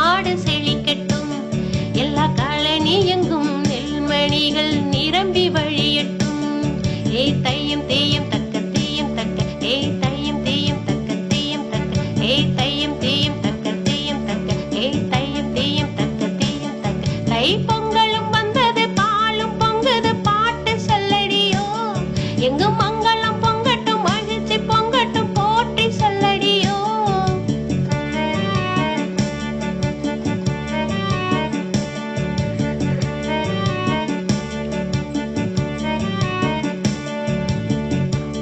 நாடு செழிக்கட்டும். எல்லா காலனி எங்கும் நெல்மணிகள் நிரம்பி வழியட்டும். ஏய் தையும் தேயும் தக்க தேயும் தக்க, ஏய் தையும் தேயும் தக்க தேயும் தக்க, ஏய் தையும் தேயும் தக்க தேயும் தக்க, ஏய் தையும் தேயும் தக்க தேயும் தக்க. தை பொங்கலும் வந்தது பாலும் பொங்குது பாட்டு சொல்லடியோ. எங்கும் மங்களம் பொங்கட்டும் மகிழ்ச்சி பொங்கட்டும் போற்றி சொல்லடியோ.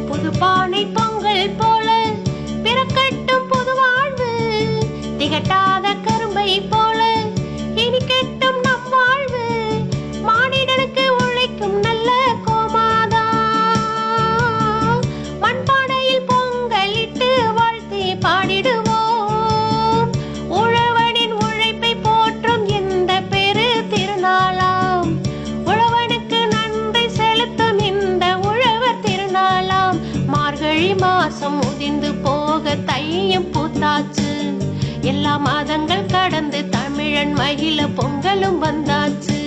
புதுப்பானை பொங்கல் போல பிறக்கட்டும் புது வாழ்வு. திகட்டாத கரும்பை போல இனி கெட்டும் நம் வாழ்வு. மானிடனுக்கு உழைக்கும் நல்ல கோமாதா மண்பானையில் பொங்கலிட்டு வாழ்த்தி பாடிடுவோம். உழவனின் உழைப்பை போற்றும் இந்த பெரு திருநாளாம். உழவனுக்கு நன்றி செலுத்தும் இந்த உழவர் திருநாளாம். மார்கழி மாசம் உதிர்ந்து போக தையும் பூத்தாச்சு. எல்லா மாதங்கள் கடந்து தமிழன் மகிழ பொங்கலும் வந்தாச்சு.